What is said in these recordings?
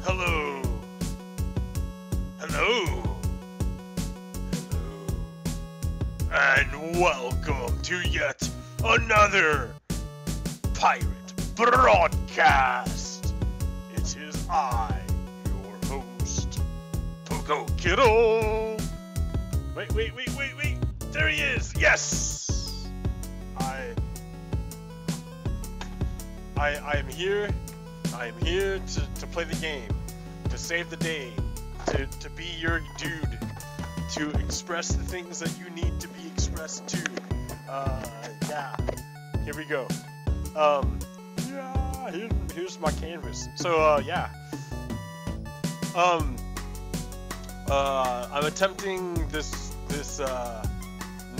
Hello. Hello. Hello. And welcome to yet another pirate broadcast. It is I, your host, PoGokeRo. Wait. There he is. Yes. I am here. I am here to play the game, to save the day, to be your dude, to express the things that you need to be expressed to. Yeah, here we go. Yeah, here's my canvas. So, yeah. I'm attempting this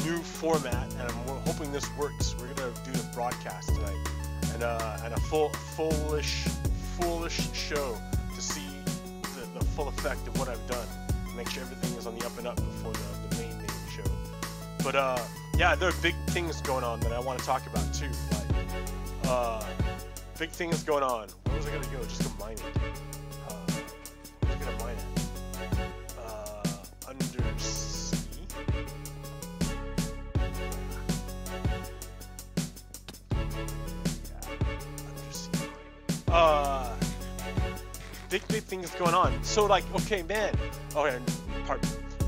new format, and I'm hoping this works. We're gonna do the broadcast tonight, and a foolish show to see the full effect of what I've done. Make sure everything is on the up and up before the main show. But yeah, there are big things going on that I want to talk about too. Like big things going on. Where was I gonna go? Just to mine it. Where was I gonna mine it? Undersea. Big things going on. So like, okay, man. Okay,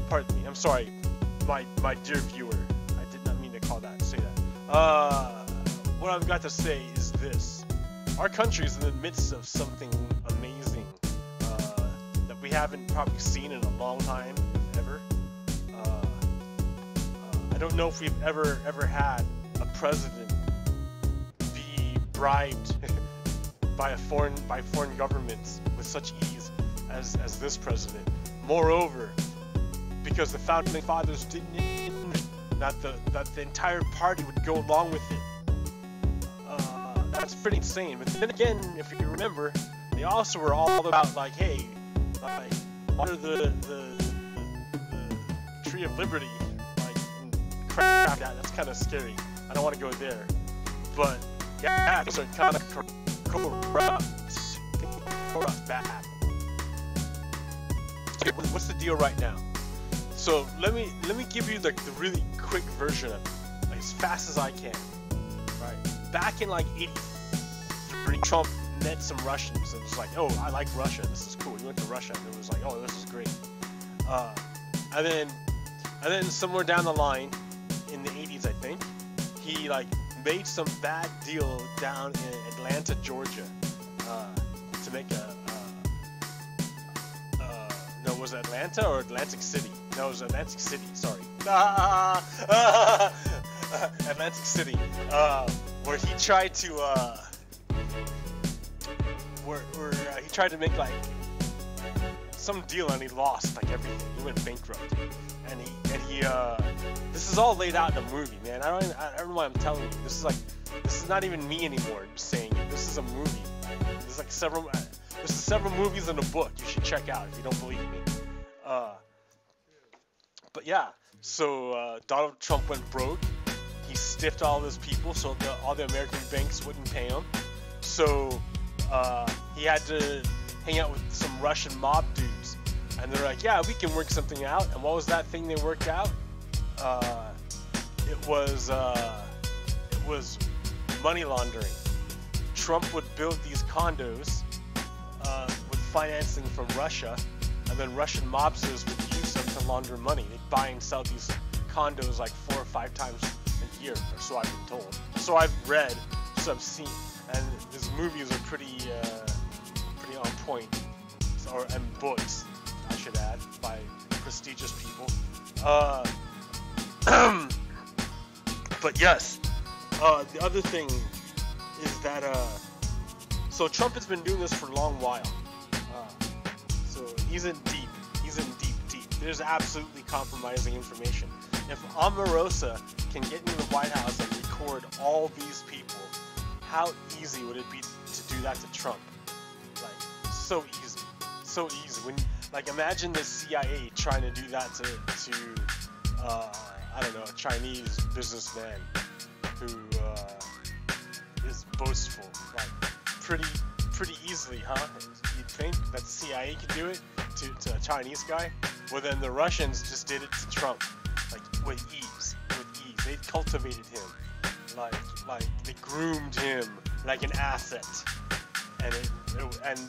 pardon me. I'm sorry, my dear viewer. I did not mean to say that. What I've got to say is this: our country is in the midst of something amazing that we haven't probably seen in a long time, if ever. I don't know if we've ever had a president be bribed by foreign governments with such ease as this president. Moreover, because the founding fathers didn't that the entire party would go along with it. That's pretty insane. But then again, if you remember, they also were all about like, hey, like, under the Tree of Liberty, like, crap. That's kind of scary. I don't want to go there. But yeah, those are kind of corrupt bad. What's the deal right now? So let me give you the really quick version of it, like, as fast as I can. Right. Back in like '83, Trump met some Russians and was like, "Oh, I like Russia. This is cool." He went to Russia and it was like, "Oh, this is great." And then somewhere down the line, in the '80s, I think, he like made some bad deal down in Atlanta, Georgia, to make no, was it Atlanta or Atlantic City? No, it was Atlantic City, sorry. Atlantic City, where he tried to, he tried to make like some deal and he lost like everything. He went bankrupt, and he this is all laid out in a movie, man. I don't know why I'm telling you. This is not even me anymore saying it. This is a movie. There's like several movies in a book you should check out if you don't believe me. But yeah, so Donald Trump went broke. He stiffed all his people, so all the American banks wouldn't pay him. So he had to hang out with some Russian mob dudes, and they're like, "Yeah, we can work something out." And what was that thing they worked out? It was money laundering. Trump would build these condos with financing from Russia, and then Russian mobsters would use them to launder money. They'd buy and sell these condos like 4 or 5 times a year, or so I've been told. So I've read, so I've seen, and these movies are pretty on point. And books, I should add, by prestigious people. But yes, the other thing is that so Trump has been doing this for a long while. So he's in deep. There's absolutely compromising information. If Omarosa can get into the White House and record all these people, how easy would it be to do that to Trump? Like, so easy. When, like, imagine the CIA trying to do that to I don't know, a Chinese businessman who is boastful, like pretty pretty easily, huh? You'd think that the CIA could do it to a Chinese guy? Well, then the Russians just did it to Trump, like with ease. They cultivated him, like they groomed him like an asset, and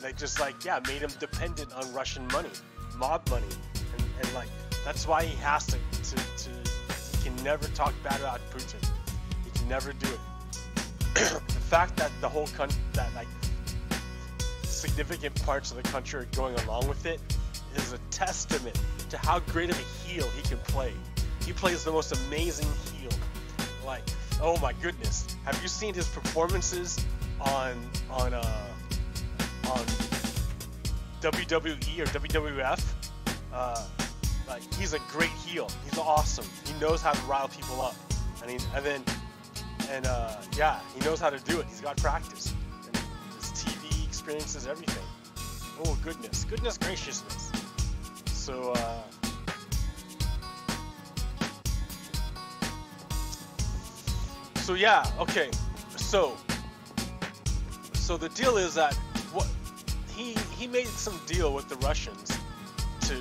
they just made him dependent on Russian money, mob money, and like that's why he has to he can never talk bad about Putin. He can never do it. The fact that the whole country, that like significant parts of the country are going along with it, is a testament to how great of a heel he can play. He plays the most amazing heel. Like, oh my goodness, have you seen his performances on WWE or WWF? Like, he's a great heel. He's awesome. He knows how to rile people up, he knows how to do it. He's got practice, and his TV experiences, everything. Oh goodness graciousness. So yeah, okay. So the deal is that what he made some deal with the Russians to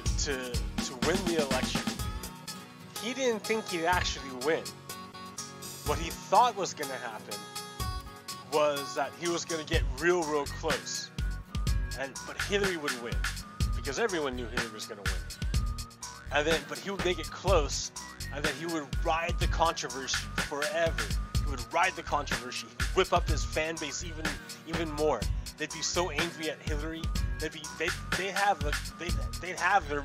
win the election. He didn't think he'd actually win. What he thought was going to happen was that he was going to get real close, but Hillary would win, because everyone knew Hillary was going to win. But he would make it close, and then he would ride the controversy forever. He would ride the controversy. He'd whip up his fan base even more. They'd be so angry at Hillary. They'd have their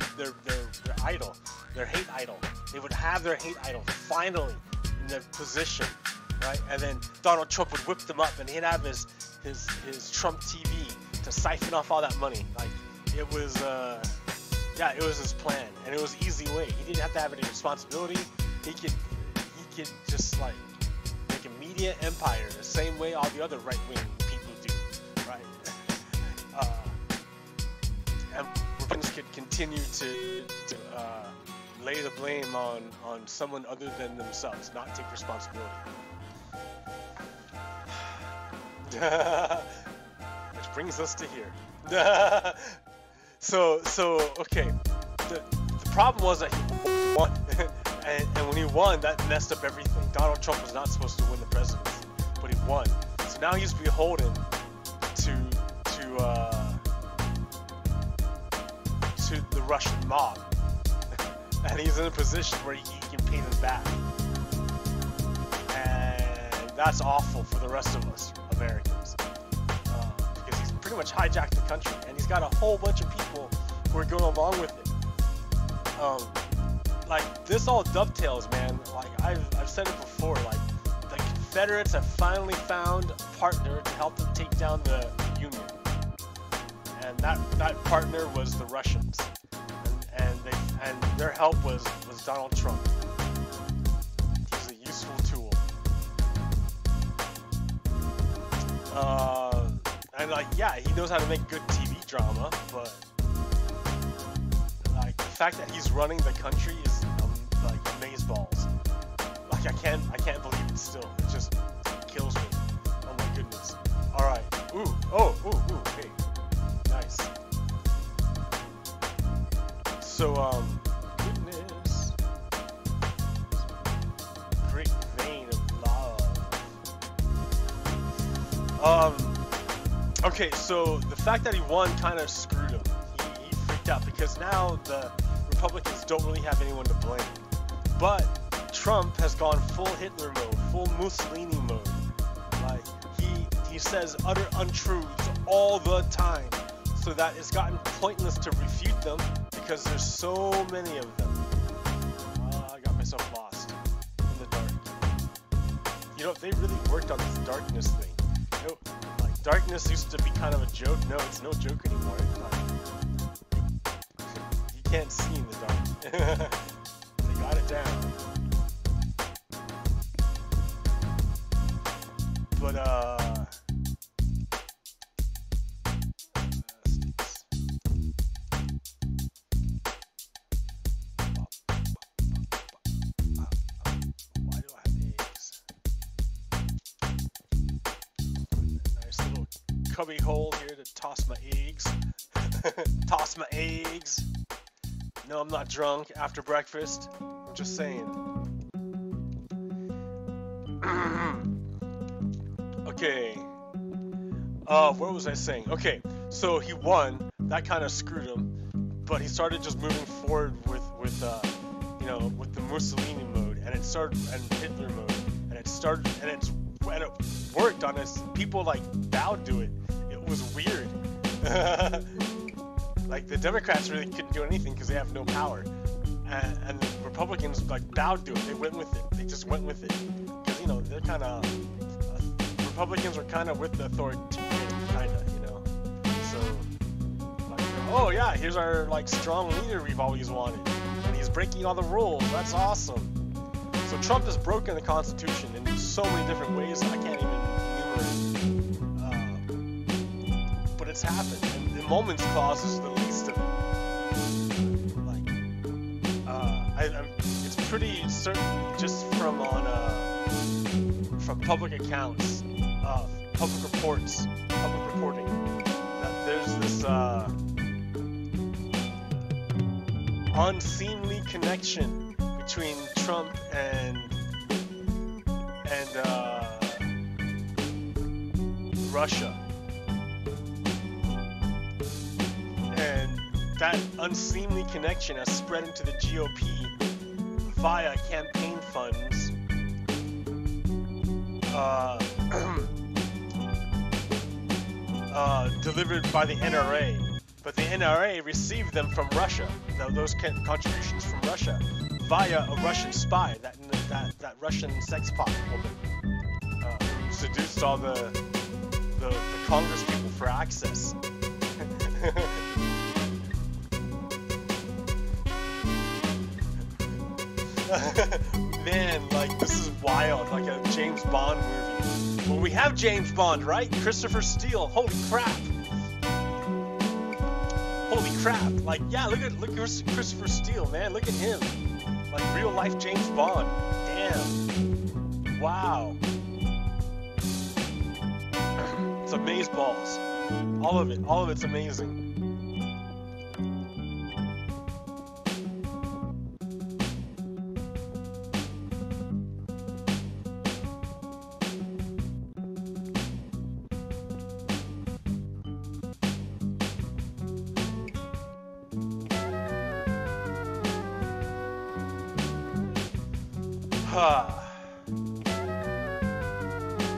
idol, their hate idol. They would have their hate idol finally in their position, right? And then Donald Trump would whip them up, and he'd have his Trump TV to siphon off all that money. Like, it was it was his plan, and it was an easy way. He didn't have to have any responsibility. He could just like make a media empire the same way all the other right-wing people do, right? And Republicans could continue to lay the blame on someone other than themselves, not take responsibility. Which brings us to here. So okay. The problem was that he won, and when he won, that messed up everything. Donald Trump was not supposed to win the presidency, but he won. So now he's beholden to the Russian mob, and he's in a position where he can pay them back, and that's awful for the rest of us Americans, because he's pretty much hijacked the country, and he's got a whole bunch of people who are going along with it. Like, this all dovetails, man. Like, I've said it before, like, the Confederates have finally found a partner to help them take down the Union, and that partner was the Russians, and their help was Donald Trump. He's a useful tool. And like, yeah, he knows how to make good TV drama, but like, the fact that he's running the country is like amazeballs. Like, I can't believe it still. It just kills me. Oh my goodness. All right. Ooh. Hey, nice. So goodness. Great vein of love. Okay, so the fact that he won kind of screwed him. He freaked out, because now the Republicans don't really have anyone to blame. But Trump has gone full Hitler mode, full Mussolini mode. Like, he says utter untruths all the time, so that it's gotten pointless to refute them, because there's so many of them. I got myself lost in the dark. You know, they really worked on this darkness thing. You know, like, darkness used to be kind of a joke. No, it's no joke anymore. It's like, you can't see in the dark. They got it down. But why do I have eggs? Nice little cubby hole here to toss my eggs. Toss my eggs. No, I'm not drunk after breakfast. I'm just saying. Okay. What was I saying? Okay, so he won. That kind of screwed him. But he started just moving forward with you know, with the Mussolini mode, and it started, and Hitler mode, and it started, and it worked on us. People like bowed to it. It was weird. Like the Democrats really couldn't do anything because they have no power, and the Republicans like bowed to it. They went with it. They just went with it because, you know, they're kind of Republicans are kind of with the authoritarian, kind of, you know. So, like, oh yeah, here's our like strong leader we've always wanted, and he's breaking all the rules. That's awesome. So Trump has broken the Constitution in so many different ways I can't even enumerate. But it's happened, and the Moments Clause is the least of it. Like, it's pretty certain just from public accounts, public reports, public reporting, that there's this unseemly connection between Trump and Russia, and that unseemly connection has spread into the GOP via campaign funds, delivered by the NRA, but the NRA received them from Russia, those contributions from Russia, via a Russian spy, that Russian sex pot woman, who seduced all the Congress people for access. Man, like, this is wild, like a James Bond movie. Well, we have James Bond, right? Christopher Steele. Holy crap. Holy crap. Like, yeah, look at Christopher Steele, man. Look at him. Like real life James Bond. Damn. Wow. It's amazeballs. All of it's amazing.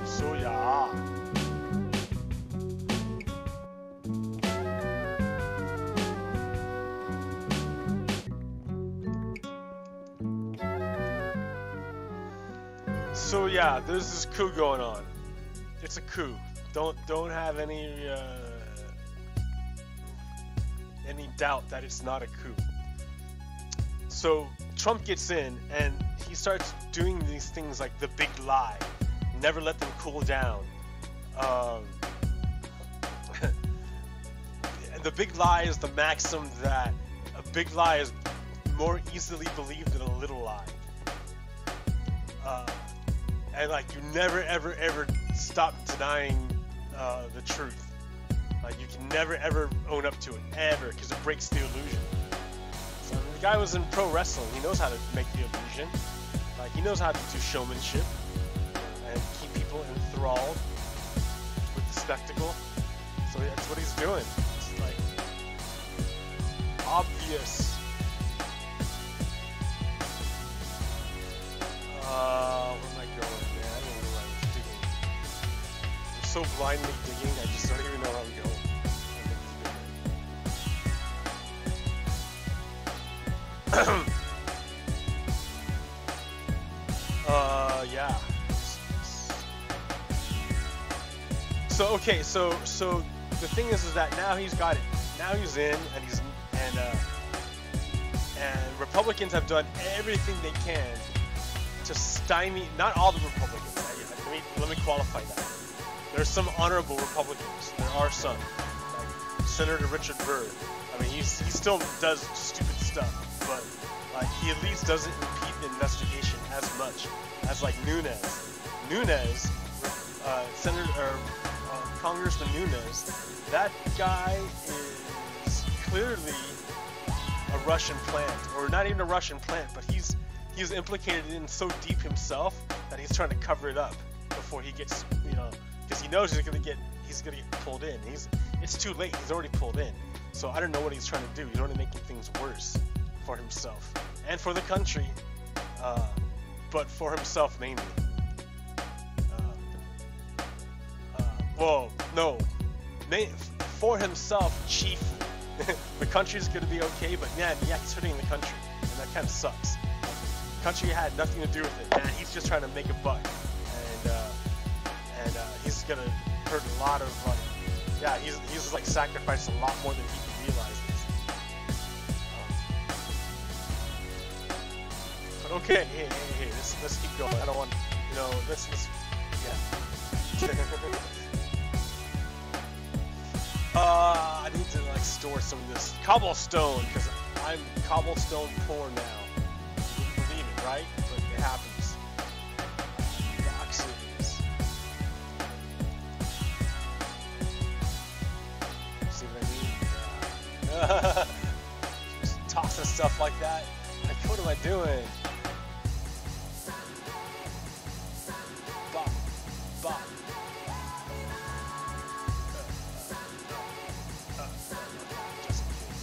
So yeah. So yeah, there's this coup going on. It's a coup. Don't have any doubt that it's not a coup. So Trump gets in and he starts doing these things like the big lie, never let them cool down. The big lie is the maxim that a big lie is more easily believed than a little lie. And like, you never ever stop denying the truth. Like, you can never ever own up to it, ever, because it breaks the illusion. So the guy was in pro wrestling. He knows how to make the illusion. Like, he knows how to do showmanship and keep people enthralled with the spectacle. So that's what he's doing. It's like obvious. Where am I going, man? I don't know where I was digging. I'm so blindly digging, I just don't even know where I'm going. Yeah. So okay, so the thing is that now he's got it. Now he's in, and Republicans have done everything they can to stymie. Not all the Republicans. Let me qualify that. There's some honorable Republicans. There are some, like Senator Richard Burr. I mean, he still does stupid stuff, but like, he at least doesn't impede the investigation as much as like Nunes, Senator Congressman Nunes, that guy is clearly a Russian plant, or not even a Russian plant, but he's implicated in so deep himself that he's trying to cover it up before he gets, because he knows he's gonna get pulled in. It's too late. He's already pulled in. So I don't know what he's trying to do. He's already making things worse for himself and for the country, but for himself mainly. For himself chiefly. The country's gonna be okay, but man, yeah, he's hurting the country, and that kind of sucks. The country had nothing to do with it, man. He's just trying to make a buck, and he's gonna hurt a lot of money. Yeah, he's like sacrificed a lot more than he realizes. But okay, hey, let's keep going. I don't want, let's yeah. I need to like store some of this cobblestone because I'm cobblestone poor now. You wouldn't believe it, right? But it happens. Rock cities. See what I mean? Just tossing stuff like that. Like, what am I doing? Bop, bop. Just in case.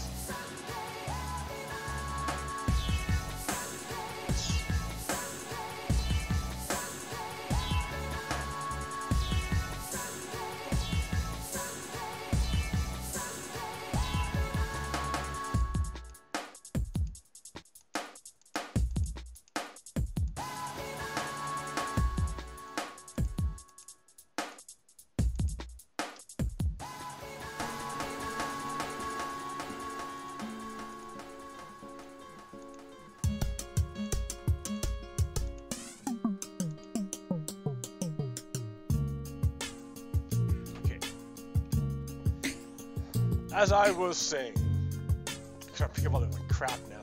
As I was saying, I'm trying to pick up all that crap now.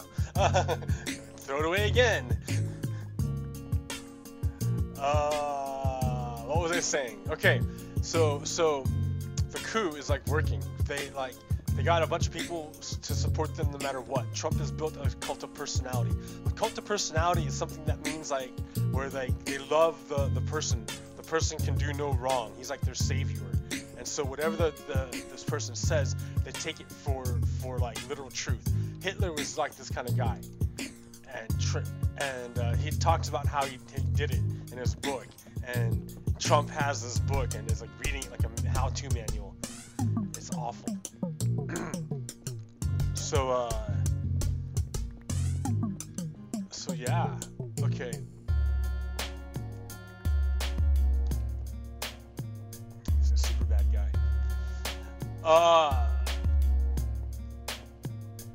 Throw it away again. What was I saying? Okay, so the coup is like working. They got a bunch of people to support them no matter what. Trump has built a cult of personality. A cult of personality is something that means like where they love the person. The person can do no wrong. He's like their savior. And so whatever this person says, they take it for like literal truth. Hitler was like this kind of guy, and he talks about how he did it in his book. And Trump has this book and is like reading it like a how-to manual. It's awful. So yeah, okay.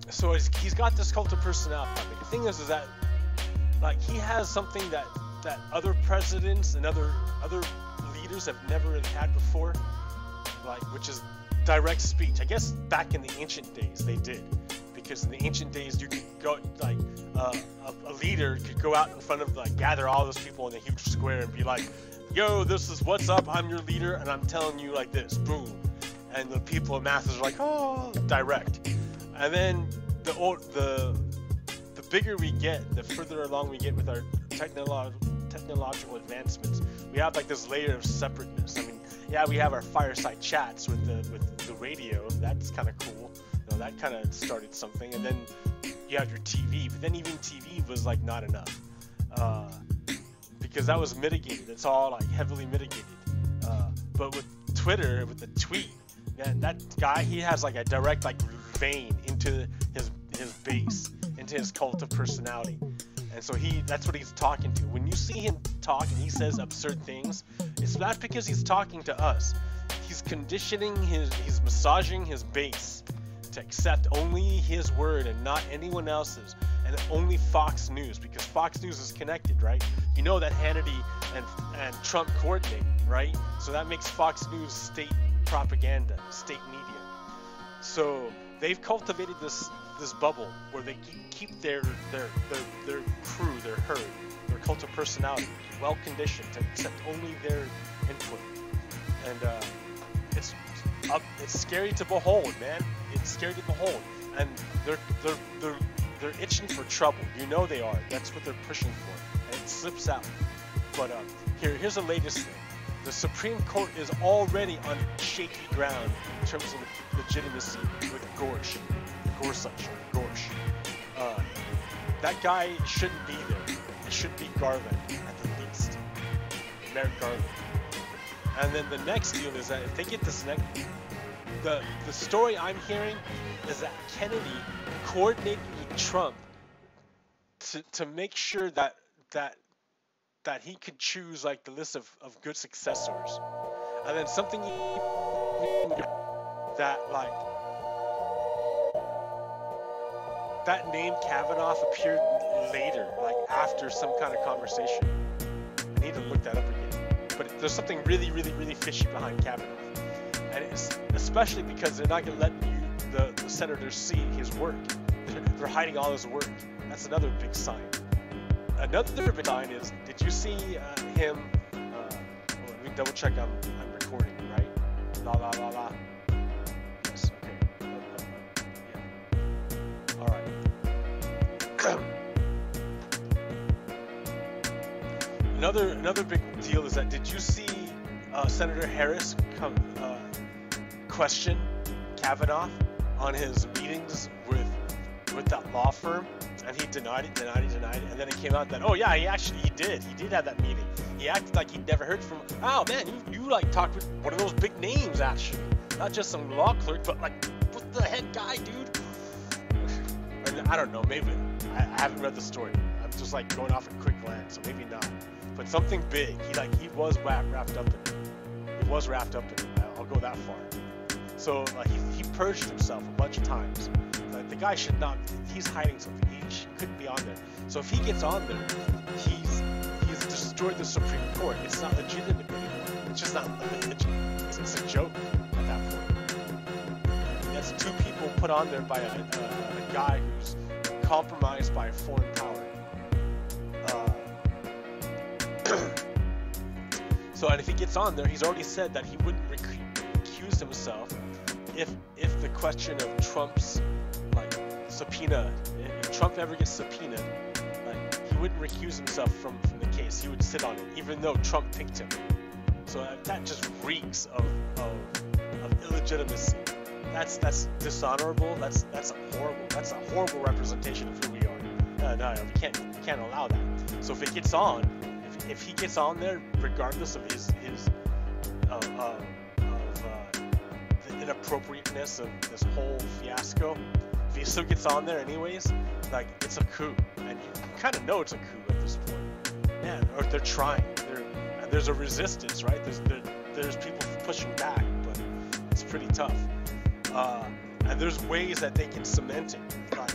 So he's got this cult of personality. The thing is that like he has something that other presidents and other leaders have never really had before, like which is direct speech. I guess back in the ancient days they did, because in the ancient days you could go like a leader could go out in front of like gather all those people in a huge square and be like, "Yo, this is what's up. I'm your leader, and I'm telling you like this." Boom. And the people of masses are like, oh, direct. And then the bigger we get, the further along we get with our technological advancements, we have like this layer of separateness. I mean, yeah, we have our fireside chats with the radio. That's kind of cool. That kind of started something. And then you have your TV, but then even TV was like not enough because that was mitigated. It's all like heavily mitigated. But with Twitter, with the tweet. And that guy, he has like a direct like vein into his base, into his cult of personality. And so that's what he's talking to. When you see him talk and he says absurd things, it's not because he's talking to us. He's conditioning he's massaging his base to accept only his word and not anyone else's, and only Fox News, because Fox News is connected, right? You know that Hannity and Trump coordinate, right? So that makes Fox News state propaganda, state media. So they've cultivated this bubble where they keep their crew, their herd, their cult of personality well conditioned to accept only their input. And it's scary to behold, man. It's scary to behold, and they're itching for trouble. You know they are. That's what they're pushing for, and it slips out. But here's the latest thing. The Supreme Court is already on shaky ground in terms of legitimacy with Gorsuch. That guy shouldn't be there. It should be Garland at the least. Merrick Garland. And then the next deal is that if they get this next, the story I'm hearing is that Kennedy coordinated with Trump to make sure that he could choose like the list of good successors. And then something that like that name Kavanaught appeared later, like after some kind of conversation. I need to look that up again. But there's something really, really, really fishy behind Kavanaught. And it's especially because they're not going to let the senators see his work. They're hiding all his work. That's another big sign. Another big sign is, did you see him? Let me double check I'm recording, right? La la la la. Yes, okay. Yeah. All right. Another big deal is that, did you see Senator Harris question Kavanaught on his meetings with that law firm? And he denied it, and then it came out that, oh yeah, he did have that meeting. He acted like he'd never heard from, oh man, you like talked with one of those big names actually, not just some law clerk, but like, what the heck guy, dude? And I don't know, maybe, I haven't read the story. I'm just like going off a quick glance, so maybe not. But something big, he was wrapped up in it. He was wrapped up in it, I'll go that far. So he purged himself a bunch of times. The guy should not, he's hiding something. He couldn't be on there. So if he gets on there, he's destroyed the Supreme Court. It's not legitimate anymore. It's just not legitimate. It's a joke at that point. That's two people put on there by a guy who's compromised by a foreign power. So, and if he gets on there, he's already said that he wouldn't recuse himself if the question of Trump's subpoena, if Trump ever gets subpoenaed, he wouldn't recuse himself from the case. He would sit on it, even though Trump picked him. So that just reeks of illegitimacy. That's dishonorable. That's a horrible representation of who we are. No, we can't allow that. So if it gets on, if he gets on there, regardless of his the inappropriateness of this whole fiasco, if he still gets on there anyways, it's a coup, and you kind of know it's a coup at this point. Yeah, or they're trying. And there's a resistance, right? There's people pushing back, but it's pretty tough. And there's ways that they can cement it. Like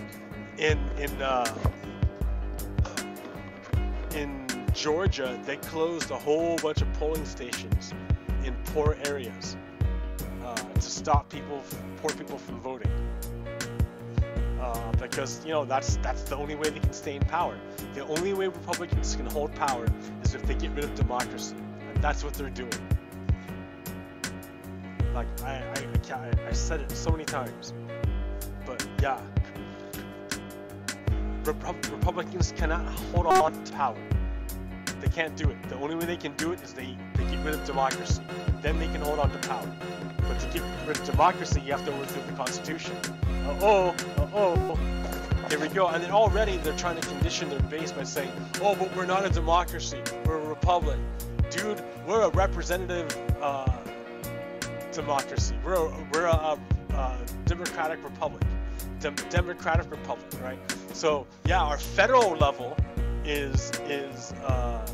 in Georgia, they closed a whole bunch of polling stations in poor areas to stop poor people from voting. Because that's the only way they can stay in power. The only way Republicans can hold power is if they get rid of democracy, and that's what they're doing. Like I said it so many times, but yeah, Republicans cannot hold on to power. They can't do it. The only way they can do it is they get rid of democracy. Then they can hold on to power. But to get rid of democracy, you have to overthrow the Constitution. Here we go. And then already they're trying to condition their base by saying, oh, but we're not a democracy. We're a republic. Dude, we're a representative democracy. We're a democratic republic. Democratic republic, right? So yeah, our federal level is a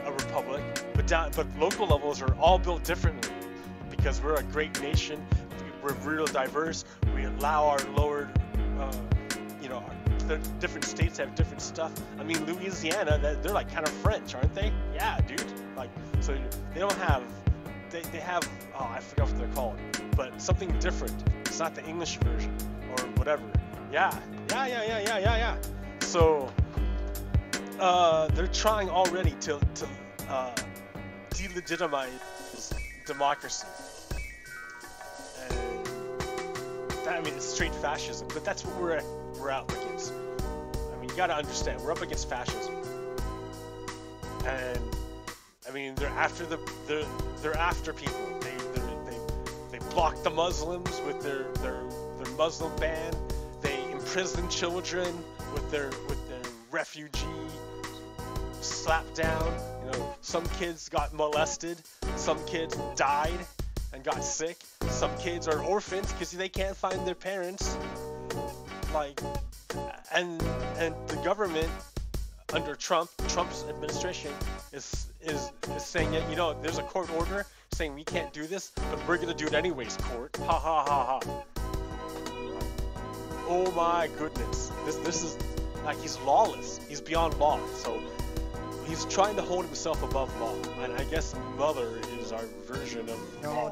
republic, but local levels are all built differently because we're a great nation. We're real diverse. We allow our lower, the different states have different stuff. I mean, Louisiana, they're like kind of French, aren't they? Yeah, dude. So they don't have, they have, oh, I forgot what they're called, but something different. It's not the English version or whatever. Yeah. So they're trying already to delegitimize democracy. And that, I mean, it's straight fascism, but that's what we're up against. I mean, you gotta understand, we're up against fascism. And I mean, they're after they're after people. They block the Muslims with their Muslim ban. They imprison children with their refugee slap down. You know, some kids got molested, some kids died and got sick, some kids are orphans because they can't find their parents. Like, and the government under Trump's administration is saying that, you know, there's a court order saying we can't do this, but we're gonna do it anyways, court. Ha ha ha ha. Oh my goodness. This is like, he's lawless. He's beyond law. So he's trying to hold himself above law. And I guess Mueller is our version of law.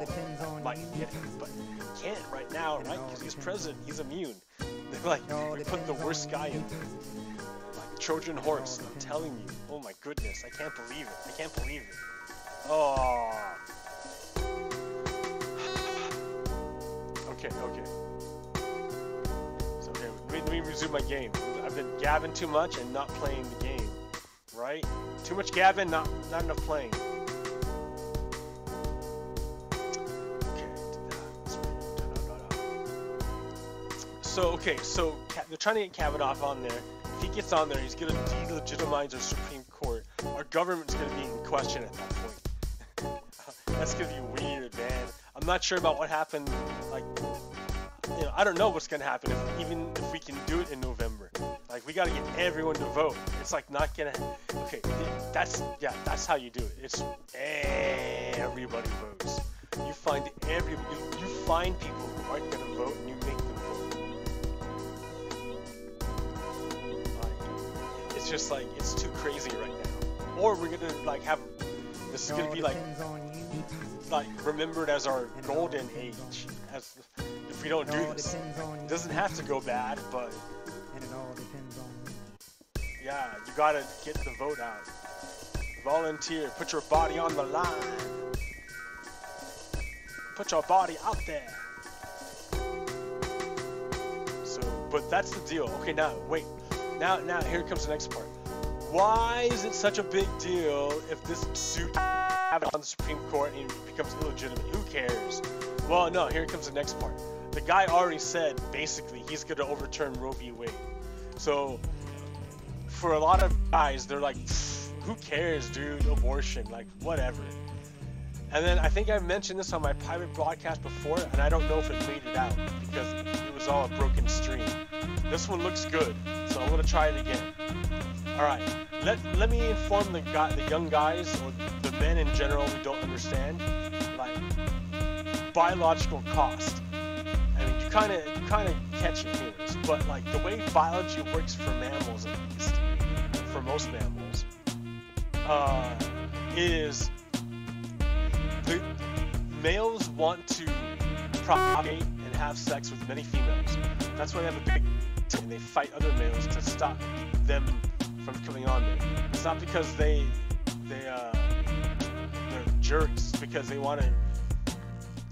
Might get him, but he can't right now, right? Because he's president. He's immune. They're like, we put the worst guy in there. Like Trojan horse. I'm telling you. Oh my goodness. I can't believe it. I can't believe it. Oh. Okay. So okay, let me resume my game. I've been gabbing too much and not playing the game, right? Too much gabbing, not enough playing. Okay, so they're trying to get Kavanaught on there. If he gets on there, he's gonna delegitimize our Supreme Court. Our government's gonna be in question at that point. That's gonna be weird, man. I'm not sure about what happened. Like, you know, I don't know what's gonna happen even if we can do it in November. Like, we gotta get everyone to vote. It's like not gonna. Okay, that's how you do it. It's everybody votes. You find people who aren't gonna vote and you make them vote. Like, it's just like, it's too crazy right now. Or we're gonna like have, this is gonna be like remembered as our golden age. As if we don't do this, it doesn't have to go bad, but yeah, you gotta get the vote out. Volunteer, put your body on the line. Put your body out there. So, but that's the deal. Okay, now wait. Now here comes the next part. Why is it such a big deal if this suit have it on the Supreme Court and it becomes illegitimate? Who cares? Well, no, here comes the next part. The guy already said, basically, he's going to overturn Roe v. Wade. So, for a lot of guys, they're like, who cares, dude? Abortion, like, whatever. And then I think I mentioned this on my private broadcast before, and I don't know if it made it out because it was all a broken stream. This one looks good, so I'm going to try it again. Alright, let me inform the young guys, or the men in general who don't understand, like, biological cost. I mean, you kind of catch it here, but like the way biology works for mammals, at least, for most mammals, is the males want to propagate and have sex with many females. That's why they have a big, and they fight other males to stop them from coming on there. It's not because they're jerks, because they want to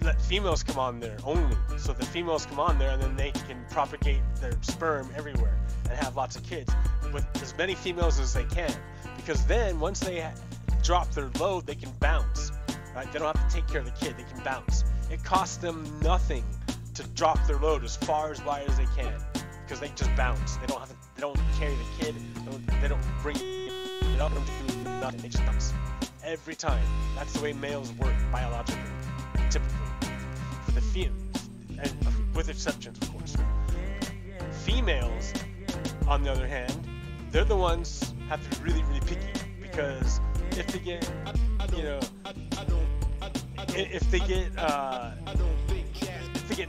let females come on there only, so the females come on there and then they can propagate their sperm everywhere and have lots of kids with as many females as they can, because then once they drop their load, they can bounce, right? They don't have to take care of the kid, they can bounce. It costs them nothing to drop their load as far as wide as they can, because they just bounce. They don't carry the kid, they don't bring it up, they don't do nothing, they just bounce every time. That's the way males work biologically, typically. For the females, and with exceptions, of course. Females, on the other hand, they're the ones who have to be really, really picky, because if they get, you know, if they get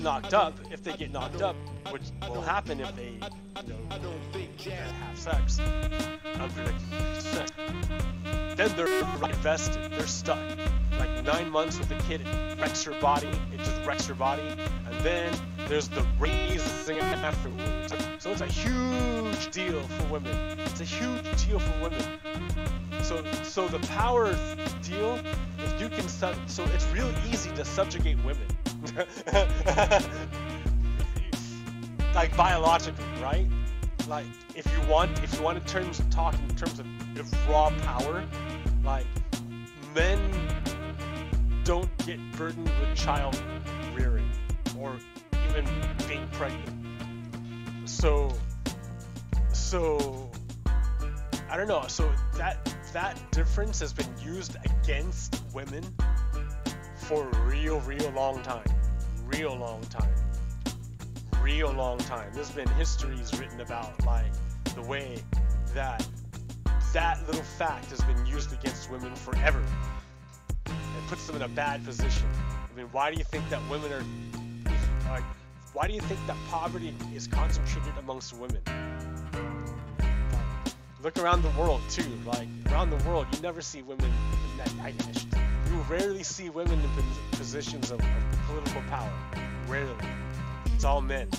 knocked up, which will happen if they, you know, have sex, unpredictable sex, then they're invested, they're stuck. Like 9 months with the kid, it wrecks her body, and then there's the raising afterwards. So it's a huge deal for women. It's a huge deal for women. So the power deal, if you can so it's real easy to subjugate women. Like biologically, right? Like if you want to talk in terms of raw power, like men don't get burdened with child rearing or even being pregnant. So I don't know. So that difference has been used against women for a real long time. Real long time. There's been histories written about like the way that little fact has been used against women forever. It puts them in a bad position. I mean, why do you think that women are like? Why do you think that poverty is concentrated amongst women? Look around the world too. Like around the world, you never see women in that. You rarely see women in positions of political power. Rarely. It's all men.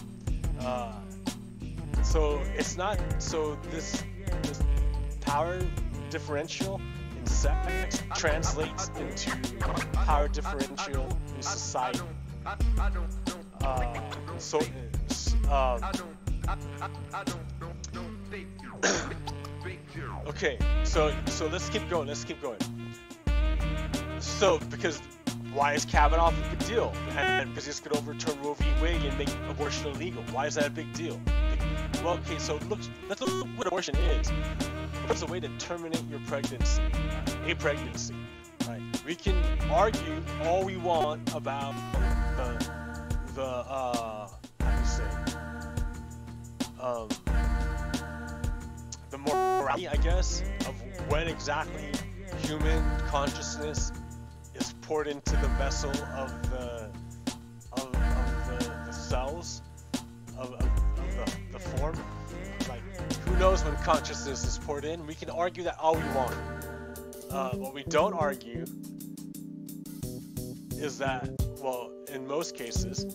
So it's not. So this power differential in sex translates into power differential in society. Okay, so let's keep going. So because why is Kavanaught a big deal? And because he's going to overturn Roe v. Wade and make abortion illegal. Why is that a big deal? Well, okay, so let's look what abortion is. It's a way to terminate your pregnancy, a pregnancy. Right? We can argue all we want about the morality, I guess, of when exactly human consciousness is poured into the vessel of the cells of the form. Like, who knows when consciousness is poured in? We can argue that all we want. What we don't argue is that, well, in most cases,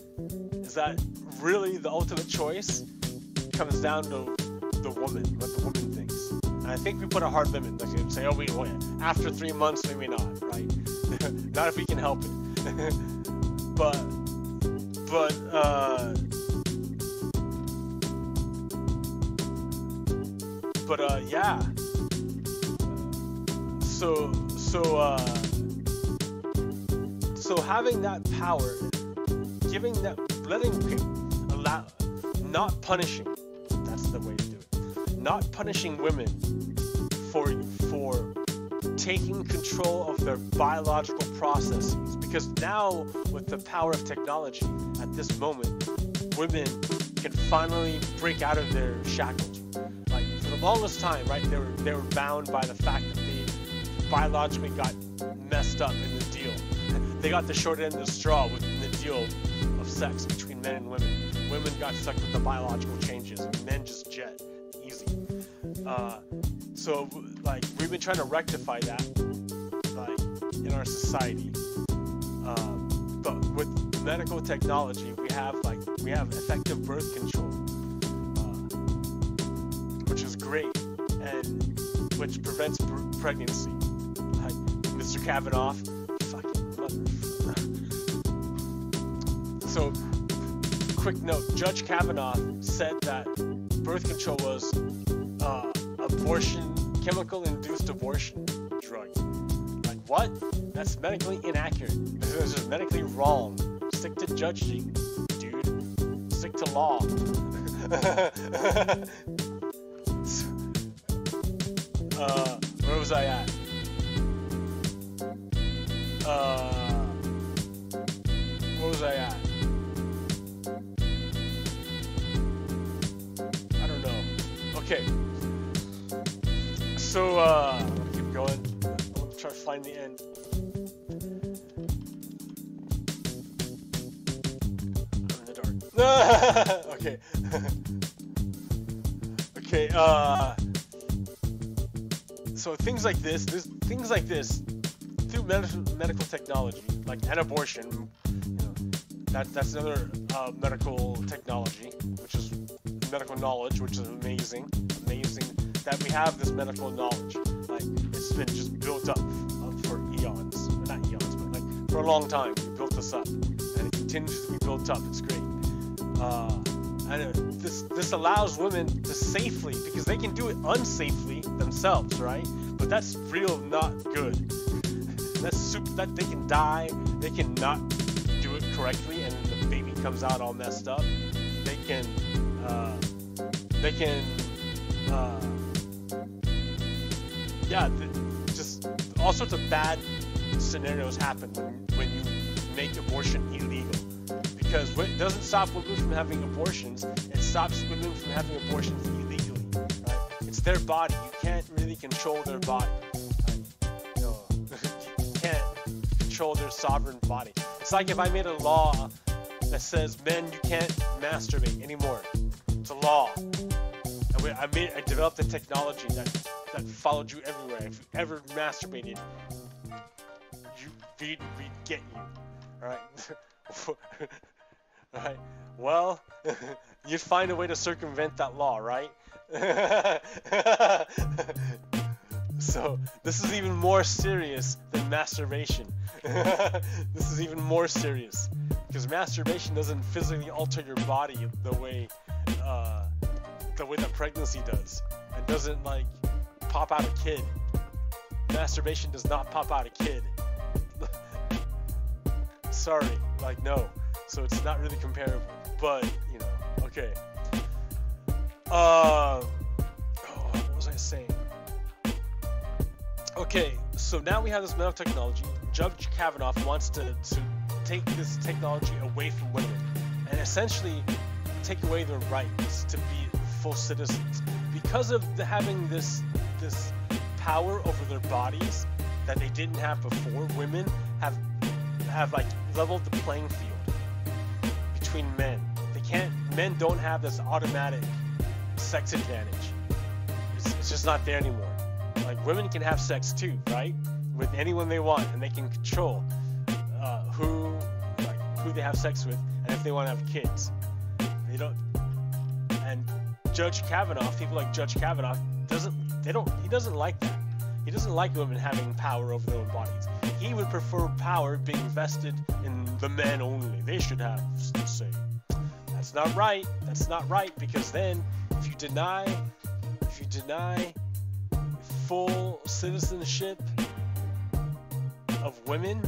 is that really the ultimate choice comes down to the woman, what the woman thinks. And I think we put a hard limit. Like you say, oh, wait, after 3 months, maybe not, right? Not if we can help it. but yeah. So having that power, giving that, not punishing. That's the way to do it. Not punishing women for taking control of their biological processes, because now with the power of technology at this moment, women can finally break out of their shackles. Like for the longest time, right, they were bound by the fact that they biologically got messed up in the deal. They got the short end of the straw within the deal of sex between men and women. Women got stuck with the biological changes, and men just jet easy. So like we've been trying to rectify that, like in our society. But with medical technology, we have effective birth control, which is great, and which prevents pregnancy. Like Mr. Kavanaught, fucking motherfucker. So, quick note: Judge Kavanaught said that birth control was chemical-induced abortion drug. Like what? That's medically inaccurate. This is medically wrong. Stick to judging, dude. Stick to law. Where was I at? Where was I at? I don't know. Okay. So, I'm gonna keep going. I'm gonna try to find the end. I'm in the dark. Okay. Okay, so things like this, through medical technology, like an abortion, That's another medical technology, which is medical knowledge, which is amazing that we have this medical knowledge. Like, it's been just built up for eons, not eons, but like for a long time. We built this up, and it continues to be built up. It's great. And this allows women to safely, because they can do it unsafely themselves, right? But that's real not good. That's super. That they can die. They can not do it correctly, and the baby comes out all messed up. They can. Just all sorts of bad scenarios happen when you make abortion illegal. Because it doesn't stop women from having abortions, it stops women from having abortions illegally, right? It's their body. You can't really control their body. Right? You can't control their sovereign body. It's like if I made a law that says, men, you can't masturbate anymore. It's a law. And I developed a technology that followed you everywhere. If you ever masturbated, we'd get you. Alright? Alright, well, you'd find a way to circumvent that law, right? So, this is even more serious than masturbation. This is even more serious. Because masturbation doesn't physically alter your body the way that pregnancy does. It doesn't, like, pop out a kid. Masturbation does not pop out a kid. Sorry, like, no. So it's not really comparable, but, you know, okay. What was I saying? Okay, so now we have this medical technology. Judge Kavanaught wants to take this technology away from women and essentially take away their rights to be full citizens. Because of having this power over their bodies that they didn't have before, women have like leveled the playing field between men. Men don't have this automatic sex advantage. It's just not there anymore. Like, women can have sex too, right? With anyone they want, and they can control who they have sex with, and if they want to have kids. They don't. And Judge Kavanaught, people like Judge Kavanaught, he doesn't like that. He doesn't like women having power over their own bodies. He would prefer power being vested in the men only. They should have say. That's not right. That's not right, because then if you deny full citizenship of women,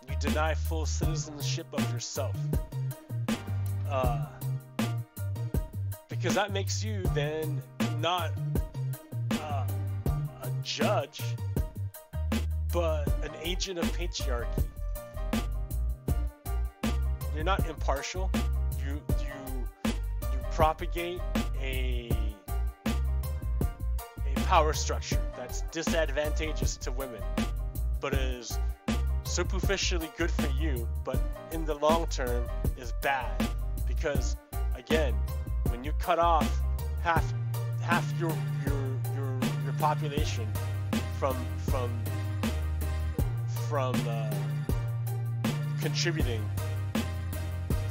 you deny full citizenship of yourself. Because that makes you then not a judge, but an agent of patriarchy. You're not impartial. You propagate a power structure that's disadvantageous to women, but is superficially good for you, but in the long term is bad. Because again, when you cut off half your population from contributing,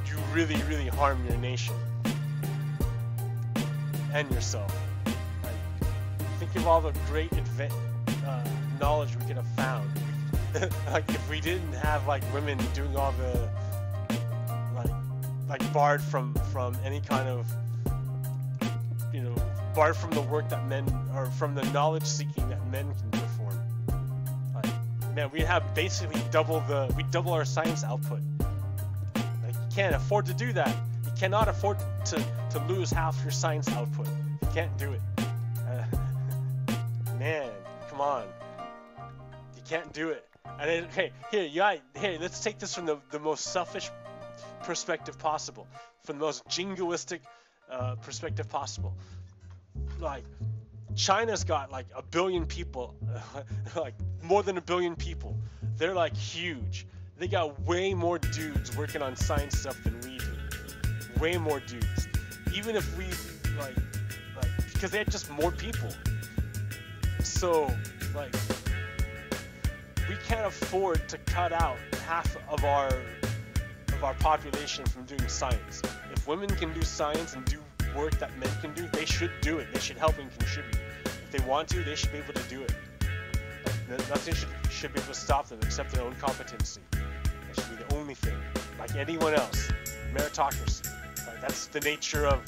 you really, really harm your nation and yourself. Like, think of all the great knowledge we could have found. Like, if we didn't have like women doing all the like barred from any kind of, you know, barred from the work that men, or from the knowledge seeking that men can perform. Like, man, we have basically double our science output. Like, you can't afford to do that. You cannot afford to lose half your science output. You can't do it. Man, come on. You can't do it. And then, here, let's take this from the most selfish perspective possible, from the most jingoistic perspective possible. Like, China's got like 1 billion people, like more than 1 billion people. They're like huge. They got way more dudes working on science stuff than we do. Way more dudes. Even if we like because they had just more people. So like, we can't afford to cut out half of our of our population from doing science. If women can do science and do work that men can do, they should do it. They should help and contribute. If they want to, they should be able to do it. Nothing should be able to stop them except their own competency. That should be the only thing. Like anyone else, meritocracy. Right? That's the nature of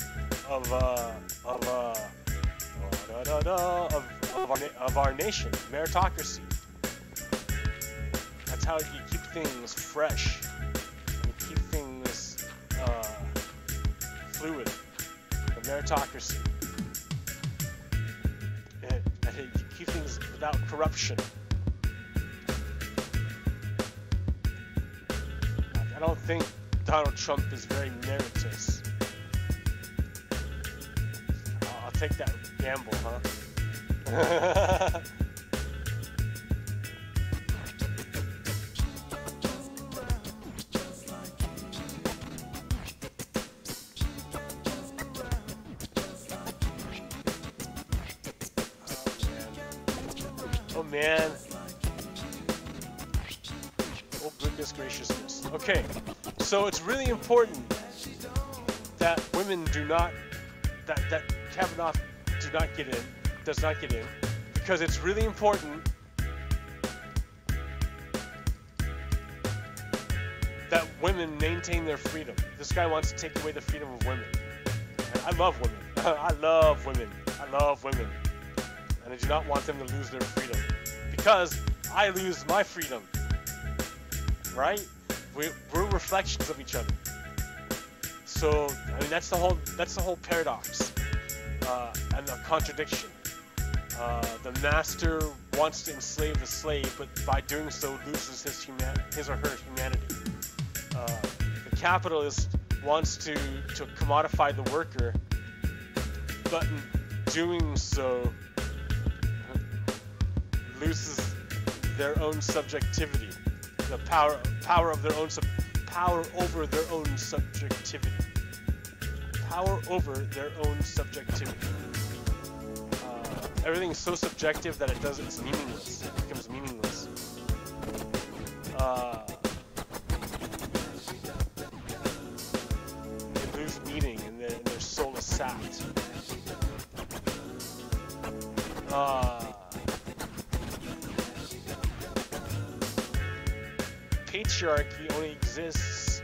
our nation. Meritocracy. That's how you keep things fresh. You keep things fluid. The meritocracy. You keep things without corruption. I don't think Donald Trump is very meritorious. I'll take that gamble, huh? Oh man. Oh goodness graciousness. Okay, so it's really important that women do not, that Kavanaught does not get in, because it's really important that women maintain their freedom. This guy wants to take away the freedom of women. And I love women. I love women. I love women. And I do not want them to lose their freedom, because I lose my freedom, right? We're reflections of each other. So I mean that's the whole paradox and the contradiction. The master wants to enslave the slave, but by doing so loses his or her humanity. The capitalist wants to commodify the worker, but in doing so loses their own subjectivity, the power over their own subjectivity. Power over their own subjectivity. Everything is so subjective that it's meaningless. It becomes meaningless. They lose meaning and their soul is sapped. Patriarchy only exists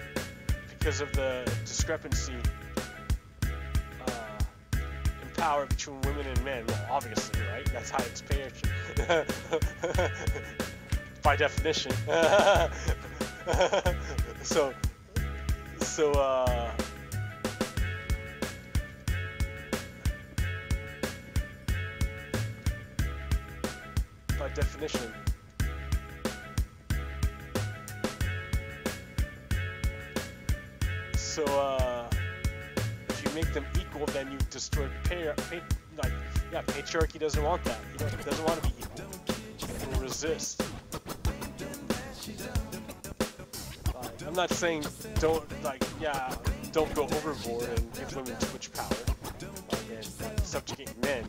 because of the discrepancy in power between women and men. Well, obviously, right? That's how it's patriarchy. By definition. So by definition. So, if you make them equal, then you destroy patriarchy doesn't want that. It doesn't want to be equal. It will resist. I'm not saying don't go overboard and give women too much power and subjugate men.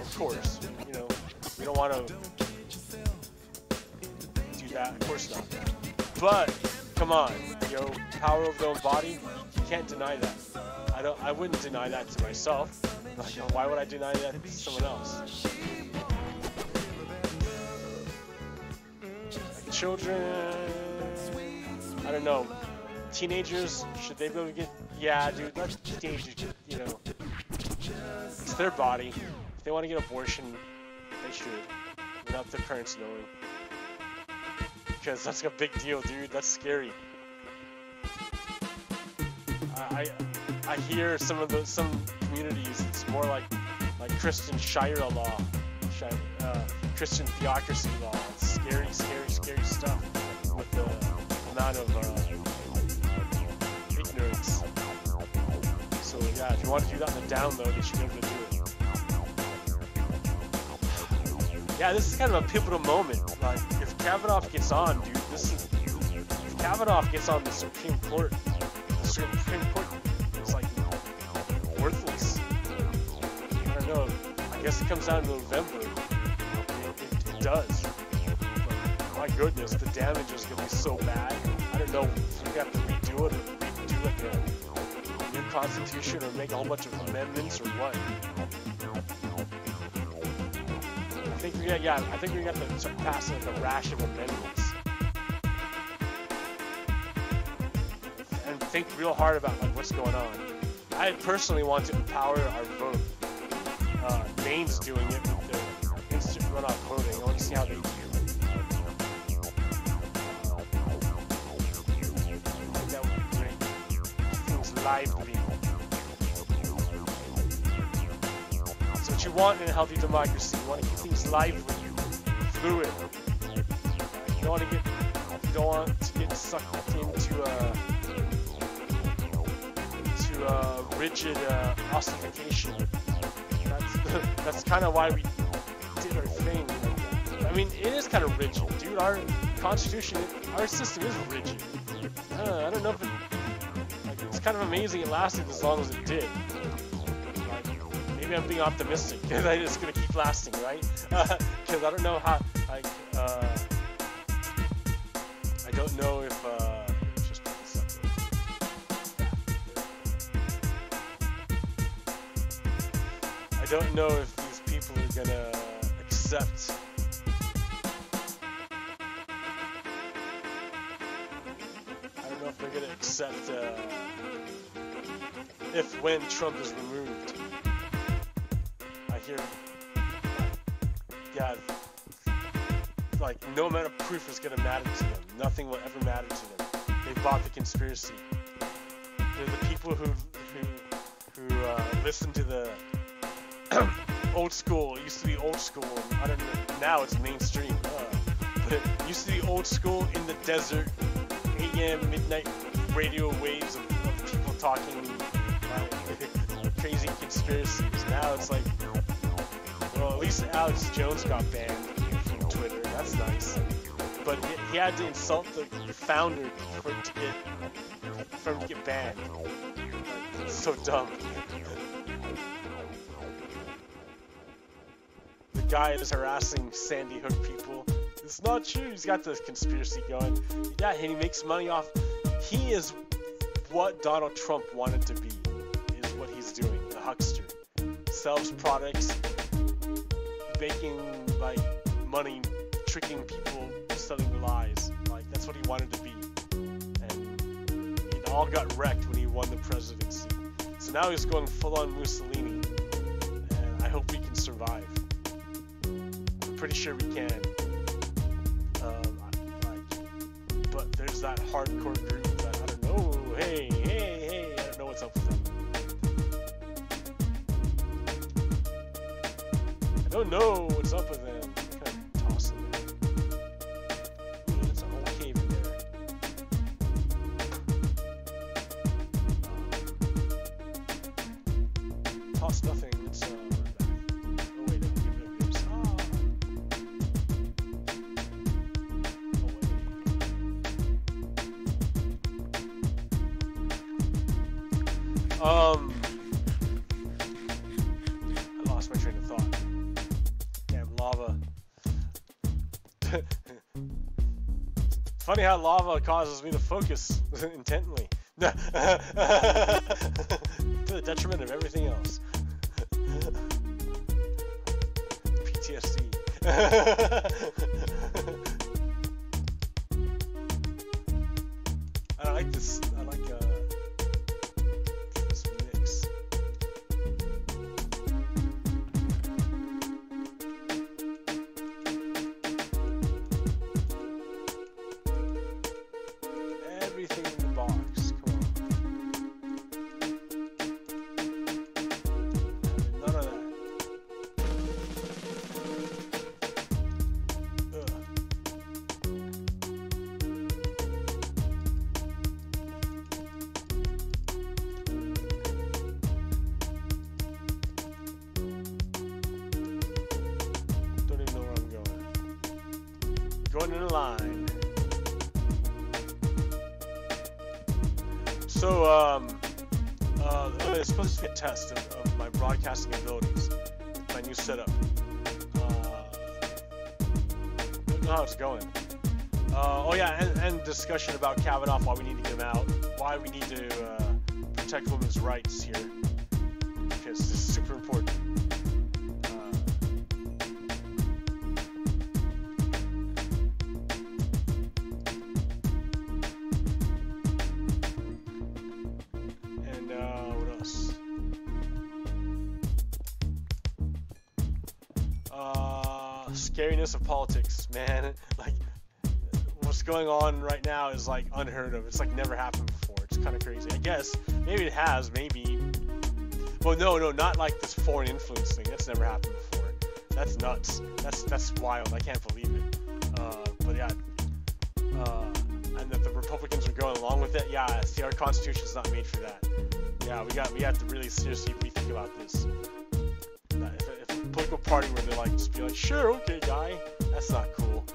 Of course, we don't want to do that. Of course not. But come on, power over their own body, you can't deny that. I wouldn't deny that to myself. Why would I deny that to someone else? Like children, I don't know. Teenagers, should they be able to get? Yeah, dude, let teenagers get, it's their body. If they want to get an abortion, they should, without their parents knowing. Because that's a big deal, dude. That's scary. I hear some communities, it's more like Christian Shire law, Christian theocracy law. It's scary, scary, scary stuff with the amount of ignorance. So yeah, if you want to do that on the down low, you should be able to do it. Yeah, this is kind of a pivotal moment. Like, if Kavanaught gets on, dude, if Kavanaught gets on the Supreme Court is like worthless. I don't know. I guess it comes out in November. It does. But my goodness, the damage is gonna be so bad. I don't know if we're have to redo it, or redo like a new constitution, or make a whole bunch of amendments, or what? I think we're gonna have to start passing like a rash of amendments. And think real hard about like what's going on. I personally want to empower our vote. Maine's doing it with their instant runoff voting. I want to see how they do. I think that would be great. Keep things lively. That's what you want in a healthy democracy. You want to keep things lively, fluid. You don't want to get sucked into rigid ossification. That's kind of why we did our thing. I mean, it is kind of rigid, dude. Our constitution, our system is rigid. I don't know if it's kind of amazing it lasted as long as it did. Maybe I'm being optimistic that it's gonna keep lasting, right? Because I don't know how. I don't know if. I don't know if these people are gonna accept. I don't know if they're gonna accept if when Trump is removed. I hear, yeah, like no amount of proof is gonna matter to them. Nothing will ever matter to them. They bought the conspiracy. They're the people who listen to the old school. It used to be old school. I don't know. Now it's mainstream. But it used to be old school in the desert, AM midnight radio waves of people talking crazy conspiracies. Now it's like, well, at least Alex Jones got banned from Twitter. That's nice. But he had to insult the founder for him to get banned. Like, it's so dumb. The guy is harassing Sandy Hook people. It's not true. He's got this conspiracy going. Yeah, and he makes money off. He is what Donald Trump wanted to be. Is what he's doing. The huckster. Sells products, making like money, tricking people, selling lies. Like that's what he wanted to be. And it all got wrecked when he won the presidency. So now he's going full on Mussolini. And I hope we can survive. Pretty sure we can. But there's that hardcore group that I don't know. Hey, I don't know what's up with them. I don't know what's up with them. I'm kind of tossing there. Ooh, there's a whole cave in there. Toss nothing. Let's I lost my train of thought. Damn lava. Funny how lava causes me to focus intently. To the detriment of everything else. PTSD. I like this. I like this mix. Everything in the box. Come on. None of that. Don't even know where I'm going. Going in a line. So, it's supposed to be a test of my broadcasting abilities with my new setup. Don't know how it's going. Oh yeah, and discussion about Kavanaught, why we need to get him out, why we need to protect women's rights here, because this is super important. And what else? Scariness of politics, man. Like, what's going on right now is like unheard of. It's like never happened before. It's kind of crazy. I guess maybe it has. Maybe. Well, no, not like this foreign influence thing. That's never happened before. That's nuts. That's wild. I can't believe it. But yeah. And that the Republicans are going along with it. Yeah. See, our Constitution's not made for that. Yeah, we have to really seriously rethink about this. If a political party where they like just be like, sure, okay, guy, that's not cool.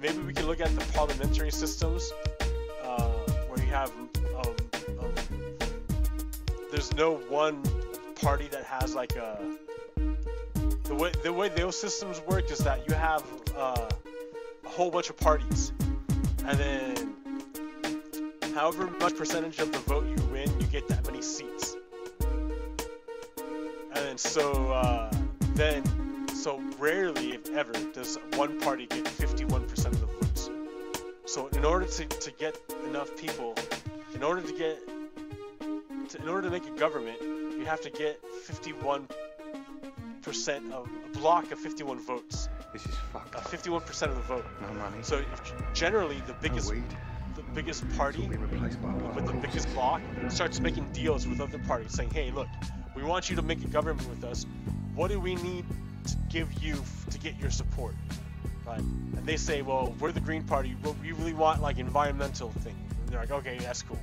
Maybe we can look at the parliamentary systems where you have there's no one party that has like a the way those systems work is that you have a whole bunch of parties, and then however much percentage of the vote you win, you get that many seats. And then so rarely, if ever, does one party get 51% of the votes. So in order to get enough people, in order to make a government, you have to get 51% of a block of 51 votes. This is fucked. 51% of the vote. No money. So generally the biggest party with the biggest block starts making deals with other parties, saying, hey, look, we want you to make a government with us. What do we need to give you to get your support? Right? And they say, well, we're the Green Party. Well, we really want like environmental thing. And they're like, okay, that's cool.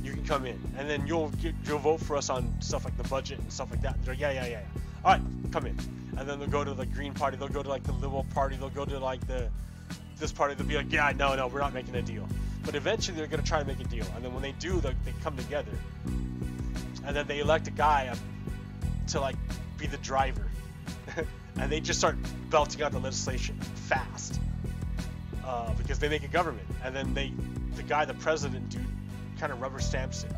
You can come in, and then you'll vote for us on stuff like the budget and stuff like that. And they're like, yeah. All right, come in. And then they'll go to the Green Party. They'll go to like the Liberal Party. They'll go to like this party. They'll be like, yeah, no, we're not making a deal. But eventually they're going to try to make a deal. And then when they do, they come together. And then they elect a guy to like be the driver. And they just start belting out the legislation fast. Because they make a government. And then the president dude, kind of rubber stamps it.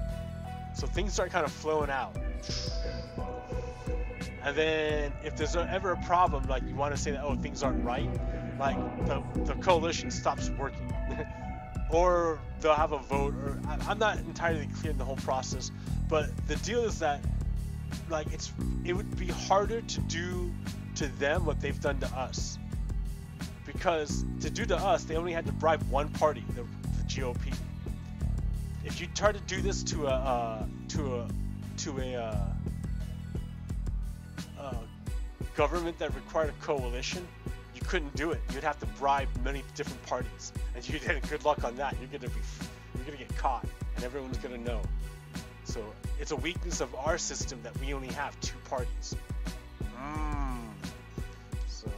So things start kind of flowing out. And then if there's ever a problem, like you want to say that, oh, things aren't right, like the coalition stops working. Or they'll have a vote, or I'm not entirely clear in the whole process, but the deal is that like it would be harder to do to them what they've done to us, because to do to us they only had to bribe one party, the GOP. If you try to do this to a government that required a coalition, you couldn't do it. You'd have to bribe many different parties, and you get good luck on that. You're gonna get caught, and everyone's gonna know. So it's a weakness of our system that we only have two parties. So,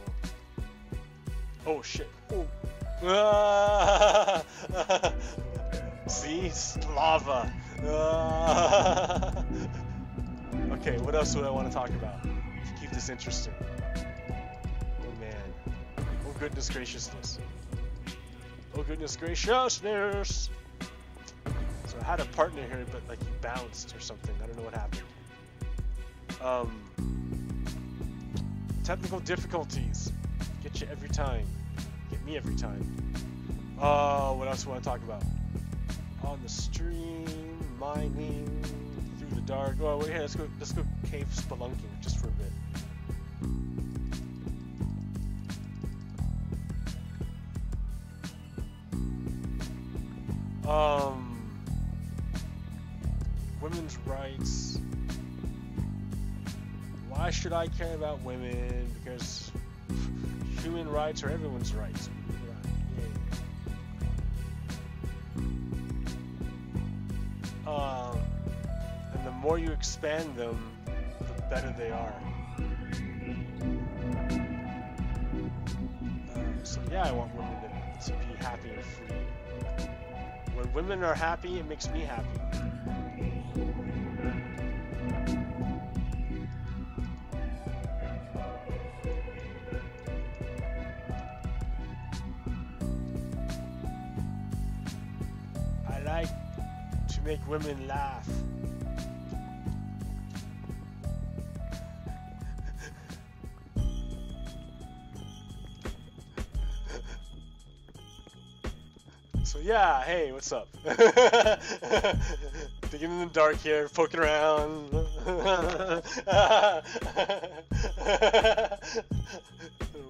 oh shit. Oh. See, lava. Okay, what else would I want to talk about to keep this interesting? Oh man. Oh goodness graciousness. Oh goodness graciousness. So I had a partner here, but like he bounced or something. I don't know what happened. Technical difficulties. Get you every time. Get me every time. What else do I want to talk about? On the stream, mining, through the dark. Oh, wait, here, let's go cave spelunking just for a bit. Women's rights. Why should I care about women? Because human rights are everyone's rights. And the more you expand them, the better they are. So yeah, I want women to be happy and free. When women are happy, it makes me happy. make women laugh. So yeah, hey, what's up? Digging in the dark here, poking around.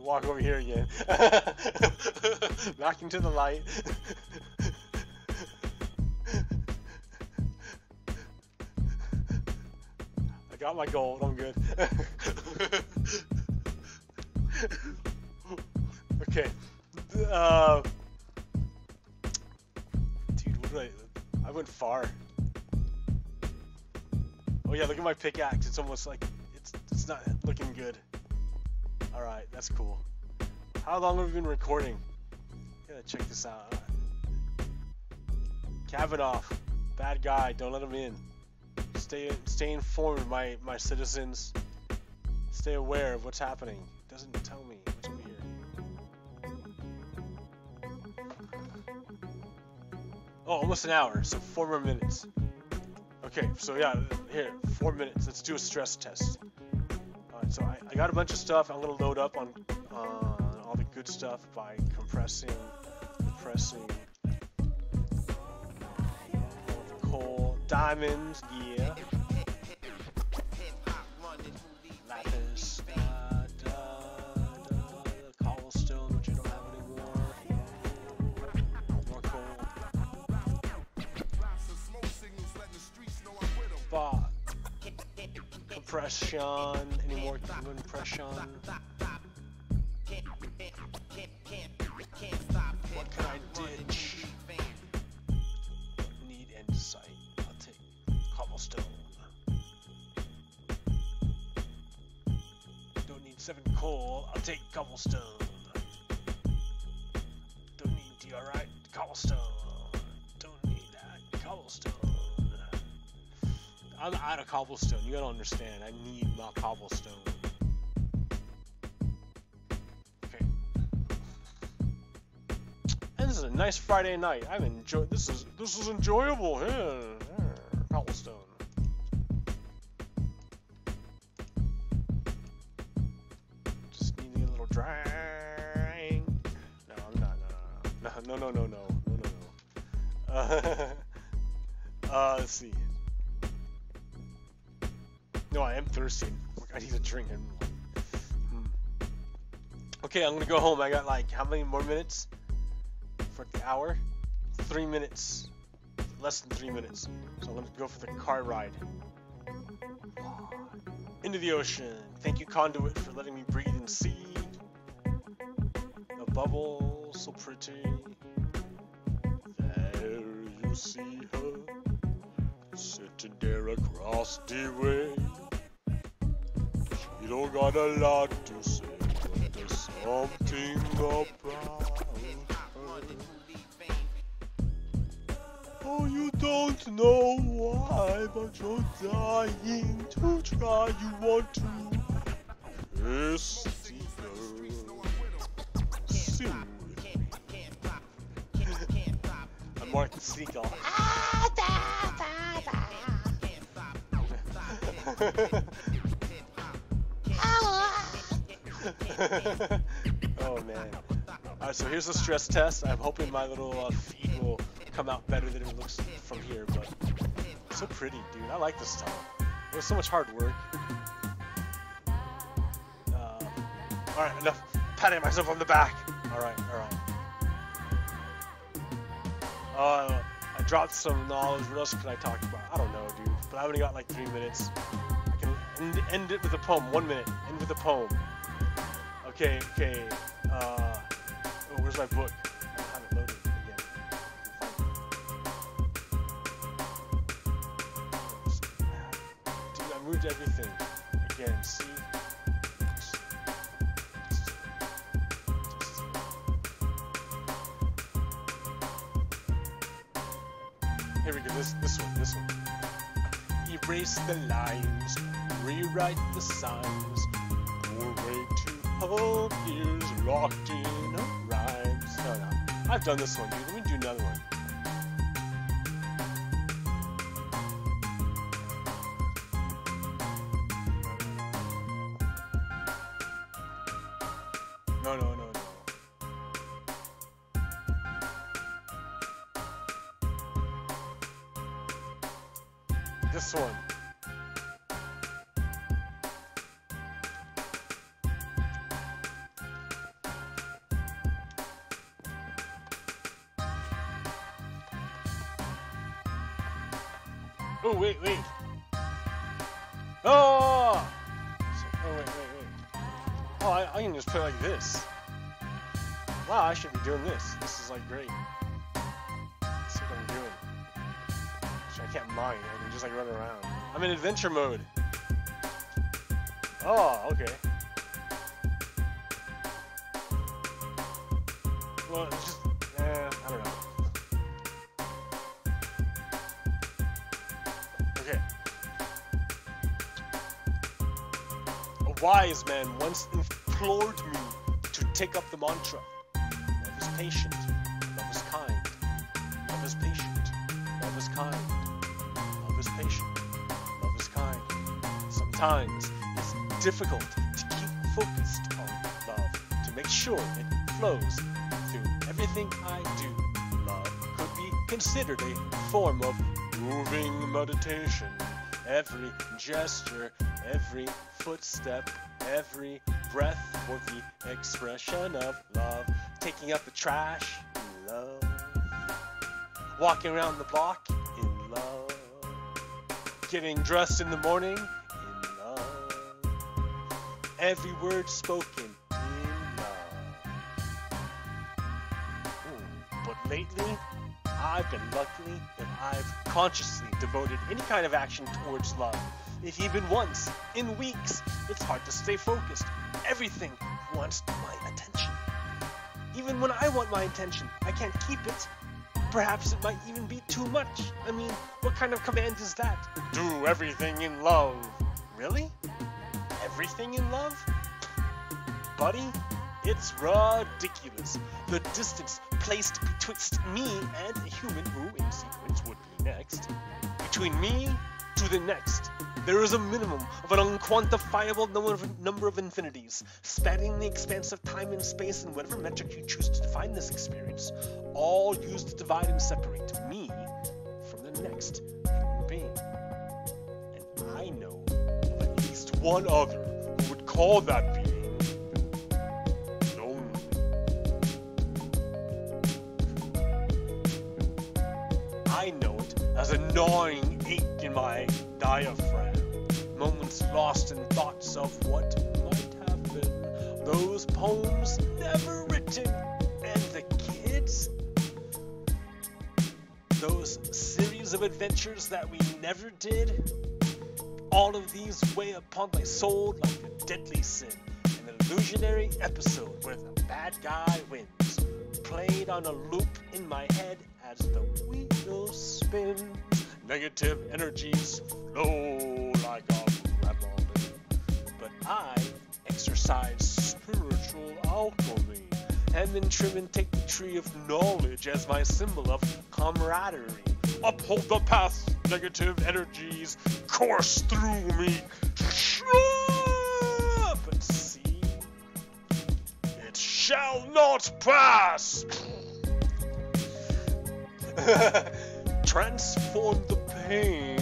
Walk over here again. Back into the light. I got my gold, I'm good. Okay. Dude, what did I went far. Oh yeah, look at my pickaxe. It's almost like it's not looking good. Alright, that's cool. How long have we been recording? Gotta check this out. Kavanaught, bad guy, don't let him in. Stay informed, my citizens. Stay aware of what's happening. Doesn't tell me what's over here. Oh, almost an hour, so 4 more minutes. Okay, so yeah, here, 4 minutes. Let's do a stress test. Alright, so I got a bunch of stuff. I'm gonna load up on all the good stuff by compressing, coal, diamonds, yeah. Lapis, cobblestone, which I don't have anymore. More coal. But compression, any more compression? What can I ditch? Need andesite. I'll take cobblestone. Don't need 7 coal. I'll take cobblestone. Don't need diorite. Cobblestone. Don't need that. Cobblestone. I'm out of cobblestone. You gotta understand. I need my cobblestone. Okay. And this is a nice Friday night. I'm enjoying. This is enjoyable. Yeah. Cobblestone. Just needing a little drag. No, I'm not. No. Let's see. No, I am thirsty. I need a drink. Okay, I'm gonna go home. I got like how many more minutes for the hour? 3 minutes. Less than 3 minutes. So I'm gonna go for the car ride into the ocean. Thank you, Conduit, for letting me breathe and see. A bubble, so pretty. There you see her, sitting there across the way. You don't got a lot to say, but there's something about her. Oh, you don't know why, but you're dying to try. You want to kiss the girl. Sing with me. I'm Mark Seagull. Oh man. Alright, so here's the stress test. I'm hoping my little feed will come out better than it looks from here, but it's so pretty, dude. I like this stuff. It was so much hard work. Alright, enough patting myself on the back. Alright. I dropped some knowledge. What else can I talk about? I don't know, dude. But I only got like 3 minutes. I can end it with a poem. 1 minute. End with a poem. Okay. Oh, where's my book? I don't have it loaded again. Dude, I moved everything again. See? Here we go. This one. Erase the lines, rewrite the signs. Doorway to hope is locked in rhymes. No. I've done this one, dude. Let me do another one. No, no, no, no. This one. Oh, wait, wait. Oh! Oh, wait, wait, wait. Oh, I can just play like this. Wow, I should be doing this. This is like great. Let's see what I'm doing. Actually, I can't mine. I can just like run around. I'm in adventure mode. Oh, okay. Well, it's just, I don't know. Okay. A wise man once implored me to take up the mantra. Love is patient. Love is kind. Love is patient. Love is kind. Love is patient. Love is kind. Sometimes it's difficult to keep focused on love, to make sure it flows through everything I do. Love could be considered a form of moving meditation. Every gesture, every footstep, every breath for the expression of love. Taking out the trash in love. Walking around the block in love. Getting dressed in the morning in love. Every word spoken in love. But lately, I've been lucky that I've consciously devoted any kind of action towards love. If even once, in weeks, it's hard to stay focused. Everything wants my attention. Even when I want my attention, I can't keep it. Perhaps it might even be too much. I mean, what kind of command is that? Do everything in love. Really? Everything in love? Buddy, it's ridiculous. The distance placed betwixt me and a human who, in sequence, would be next. Between me to the next, there is a minimum of an unquantifiable number of infinities, spanning the expanse of time and space in whatever metric you choose to define this experience, all used to divide and separate me from the next human being. And I know of at least one other who would call that being lonely. I know it as a gnawing ache in my diaphragm. Moments lost in thoughts of what might have been. Those poems never written. And the kids? Those series of adventures that we never did? All of these weigh upon my soul like a deadly sin. An illusionary episode where the bad guy wins. Played on a loop in my head as the wheel spins. Negative energies flow like a rebel. But I exercise spiritual alchemy, and then trim and take the tree of knowledge as my symbol of camaraderie. Uphold the path, negative energies course through me. But see, it shall not pass. Transform the pain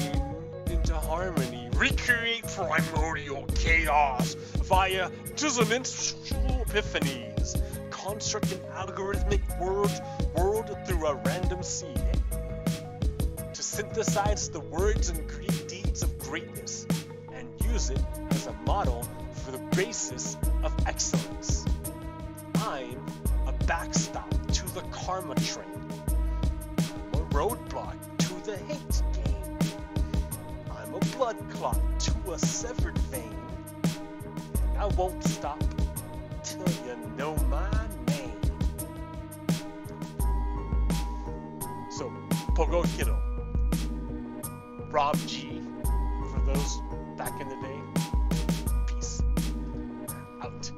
into harmony. Recreate primordial chaos via dissonance epiphanies. Construct an algorithmic world through a random seed. To synthesize the words and great deeds of greatness and use it as a model for the basis of excellence. I'm a backstop to the karma train. I'm a roadblock to the hate game. I'm a blood clot to a severed vein. And I won't stop till you know my name. So, PoGokeRo. Rob G, for those back in the day. Peace out.